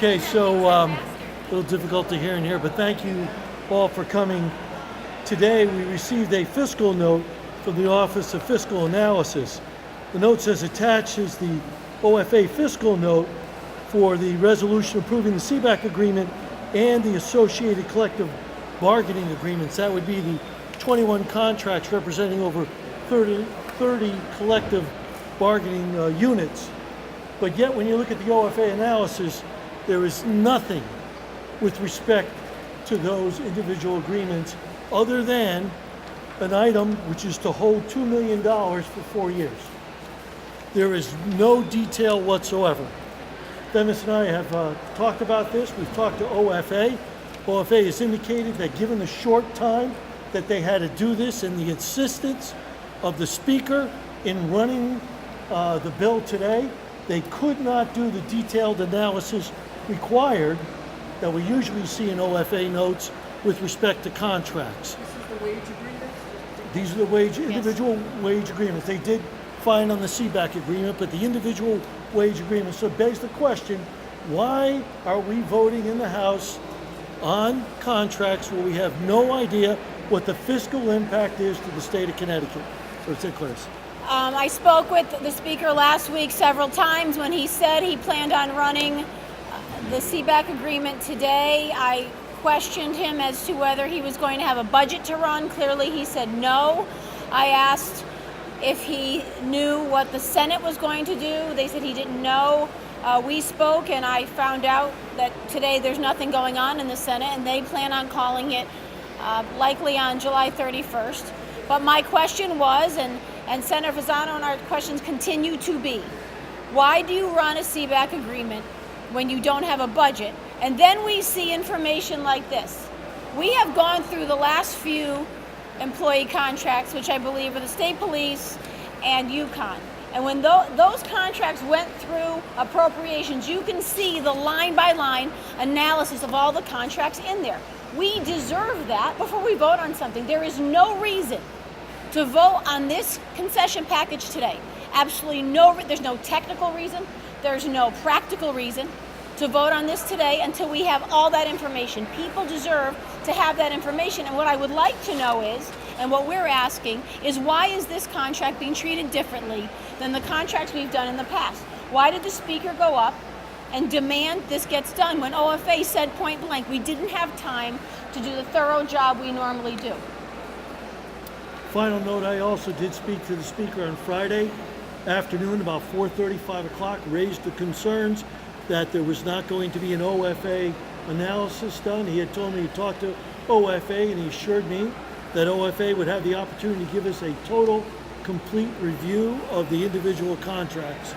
Okay, so a little difficult to hear in here, but thank you all for coming. Today we received a fiscal note from the Office of Fiscal Analysis. The note says attached is the OFA fiscal note for the resolution approving the SEBAC agreement and the associated collective bargaining agreements. That would be the 21 contracts representing over 30 collective bargaining units. But yet when you look at the OFA analysis, there is nothing with respect to those individual agreements other than an item which is to hold $2 million for 4 years. There is no detail whatsoever. Dennis and I have talked about this. We've talked to OFA. OFA has indicated that given the short time that they had to do this and the insistence of the speaker in running the bill today, they could not do the detailed analysis required that we usually see in OFA notes with respect to contracts. This is the wage agreement? These are the individual wage agreements. They did fine on the SEBAC agreement, but the individual wage agreement. So it begs the question, why are we voting in the House on contracts where we have no idea what the fiscal impact is to the state of Connecticut? So it's Clarice. I spoke with the speaker last week several times when he said he planned on running the SEBAC agreement today. I questioned him as to whether he was going to have a budget to run. Clearly he said no. I asked if he knew what the Senate was going to do. They said he didn't know. We spoke and I found out that today there's nothing going on in the Senate and they plan on calling it likely on July 31st. But my question was, and Senator Fasano and our questions continue to be, why do you run a SEBAC agreement when you don't have a budget? And then we see information like this. We have gone through the last few employee contracts, which I believe are the state police and UConn. And when those contracts went through appropriations, you can see the line-by-line analysis of all the contracts in there. We deserve that before we vote on something. There is no reason to vote on this concession package today. Absolutely no, there's no technical reason, there's no practical reason to vote on this today until we have all that information. People deserve to have that information, and what I would like to know is, and what we're asking, is why is this contract being treated differently than the contracts we've done in the past? Why did the speaker go up and demand this gets done when OFA said point blank we didn't have time to do the thorough job we normally do? Final note, I also did speak to the speaker on Friday afternoon about 4:30, 5 o'clock, raised the concerns that there was not going to be an OFA analysis done. He had told me he talked to OFA and he assured me that OFA would have the opportunity to give us a total, complete review of the individual contracts.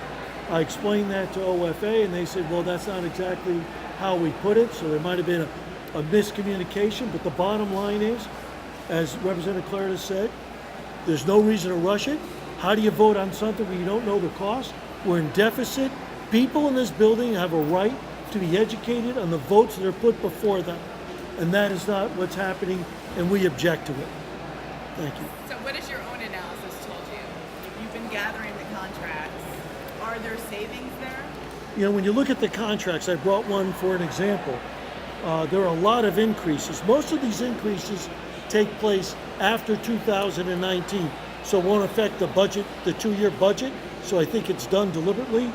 I explained that to OFA and they said, well, that's not exactly how we put it, so there might have been a miscommunication, but the bottom line is, as Representative Klarides said, there's no reason to rush it. How do you vote on something when you don't know the cost? We're in deficit. People in this building have a right to be educated on the votes that are put before them. And that is not what's happening, and we object to it. Thank you. So what has your own analysis told you? You've been gathering the contracts. Are there savings there? You know, when you look at the contracts, I brought one for an example. There are a lot of increases. Most of these increases take place after 2019, so it won't affect the budget, the 2-year budget, so I think it's done deliberately.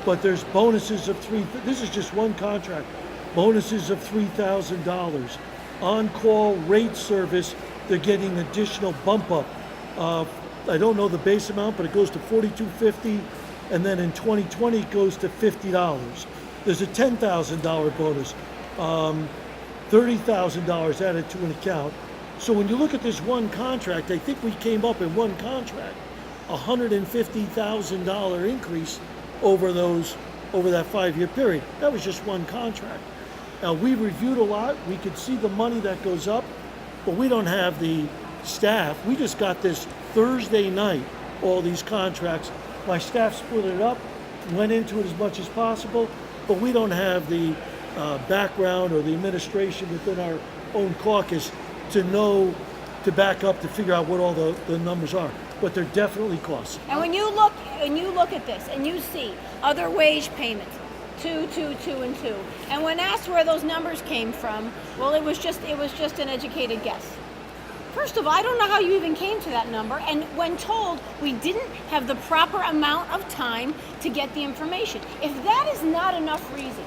But there's bonuses of this is just one contract, bonuses of $3,000. On-call rate service, they're getting additional bump up. I don't know the base amount, but it goes to $42.50, and then in 2020 it goes to $50. There's a $10,000 bonus, $30,000 added to an account. So when you look at this one contract, I think we came up in one contract, $150,000 increase over that 5-year period. That was just one contract. Now we reviewed a lot. We could see the money that goes up, but we don't have the staff. We just got this Thursday night, all these contracts. My staff split it up, went into it as much as possible, but we don't have the background or the administration within our own caucus to know, to back up, to figure out what all the numbers are. But they're definitely costs. And when you look at this and you see other wage payments, 2, 2, 2, and 2. And when asked where those numbers came from, well, it was just an educated guess. First of all, I don't know how you even came to that number, and when told we didn't have the proper amount of time to get the information. If that is not enough reason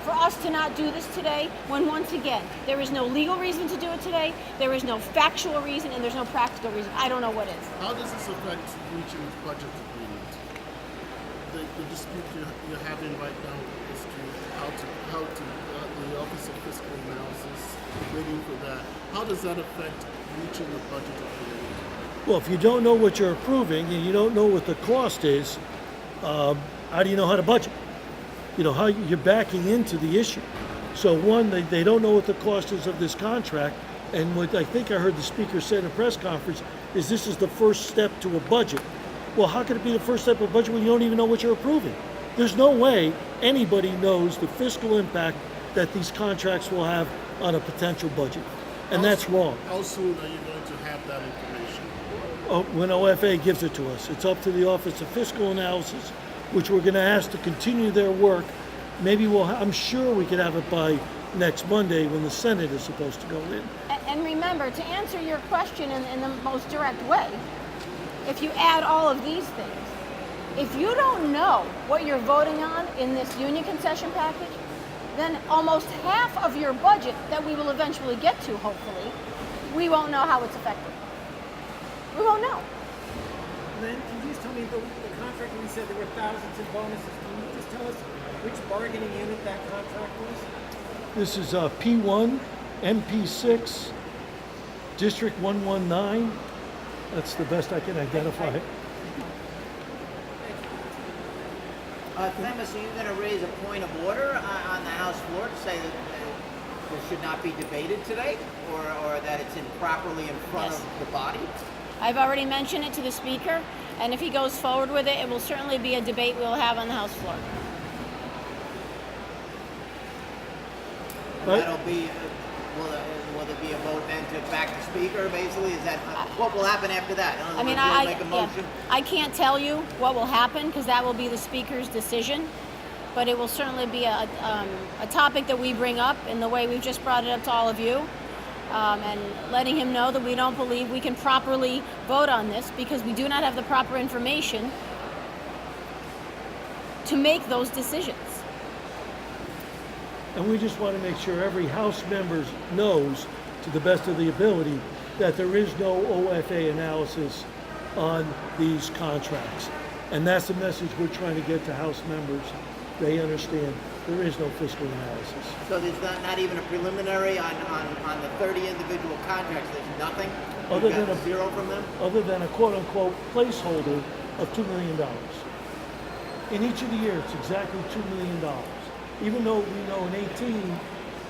for us to not do this today, when once again, there is no legal reason to do it today, there is no factual reason, and there's no practical reason, I don't know what is. How does this affect reaching the budget agreement? The dispute you're having right now is how to the Office of Fiscal Analysis, waiting for that. How does that affect reaching the budget agreement? Well, if you don't know what you're approving and you don't know what the cost is, how do you know how to budget? You know, how you're backing into the issue. So one, they don't know what the cost is of this contract, and what I think I heard the speaker say in a press conference is this is the first step to a budget. Well, how could it be the first step of a budget when you don't even know what you're approving? There's no way anybody knows the fiscal impact that these contracts will have on a potential budget, and that's wrong. How soon are you going to have that information? When OFA gives it to us. It's up to the Office of Fiscal Analysis, which we're going to ask to continue their work. Maybe I'm sure we could have it by next Monday when the Senate is supposed to go in. And remember, to answer your question in the most direct way, if you add all of these things, if you don't know what you're voting on in this union concession package, then almost half of your budget that we will eventually get to, hopefully, we won't know how it's affected. We won't know. Then can you just tell me the contract when you said there were thousands in bonuses? Can you just tell us which bargaining unit that contract was? This is P1, MP6, District 119. That's the best I can identify. Themis, are you going to raise a point of order on the House floor to say that this should not be debated today, or that it's improperly in front Yes. of the body? I've already mentioned it to the speaker, and if he goes forward with it, it will certainly be a debate we'll have on the House floor. And Right. that'll be, will there be a vote then to back the speaker, basically? Is that, what will happen after that? In other I mean, words, we'll make a motion? I can't tell you what will happen because that will be the speaker's decision, but it will certainly be a topic that we bring up in the way we've just brought it up to all of you, and letting him know that we don't believe we can properly vote on this because we do not have the proper information to make those decisions. And we just want to make sure every House member knows, to the best of the ability, that there is no OFA analysis on these contracts. And that's the message we're trying to get to House members. They understand there is no fiscal analysis. So there's not even a preliminary on the 30 individual contracts? There's nothing? Other You've got than a- zero from them? Other than a quote-unquote placeholder of $2 million. In each of the years, it's exactly $2 million. Even though we know in 18,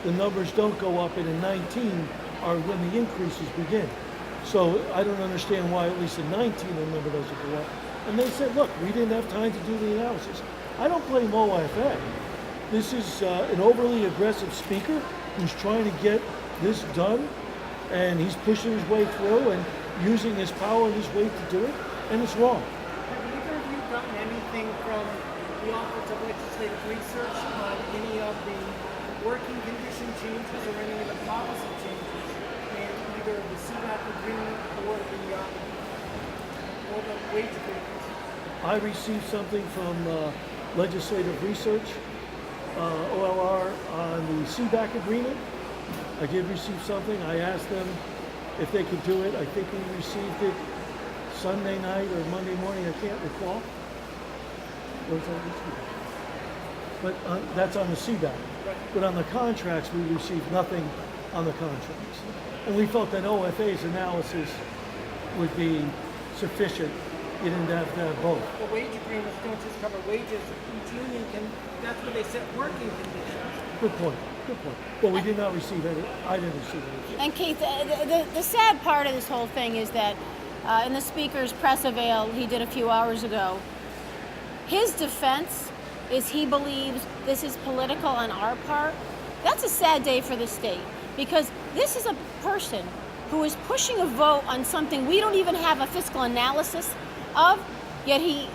the numbers don't go up, and in 19 are when the increases begin. So I don't understand why at least in 19 the number doesn't go up. And they said, look, we didn't have time to do the analysis. I don't blame OFA. This is an overly aggressive speaker who's trying to get this done, and he's pushing his way through and using his power and his weight to do it, and it's wrong. Have either of you gotten anything from the Office of Legislative Research on any of the working condition changes or any of the policy changes in either the SEBAC agreement or the wage agreements? I received something from Legislative Research, OLR, on the SEBAC agreement. I did receive something. I asked them if they could do it. I think we received it Sunday night or Monday morning. I can't recall. What was that? But that's on the CBAC. But on the contracts, we received nothing on the contracts. And we felt that OFA's analysis would be sufficient. You didn't have to have both. The wage agreements don't just cover wages. Each union can, that's where they set working conditions. Good point. Good point. Well, we did not receive any. I didn't receive any. And Keith, the sad part of this whole thing is that in the speaker's press avail he did a few hours ago, his defense is he believes this is political on our part. That's a sad day for the state because this is a person who is pushing a vote on something we don't even have a fiscal analysis of, yet he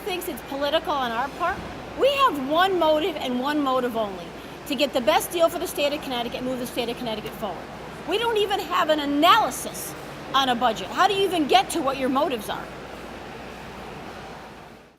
thinks it's political on our part. We have one motive and one motive only, to get the best deal for the state of Connecticut and move the state of Connecticut forward. We don't even have an analysis on a budget. How do you even get to what your motives are?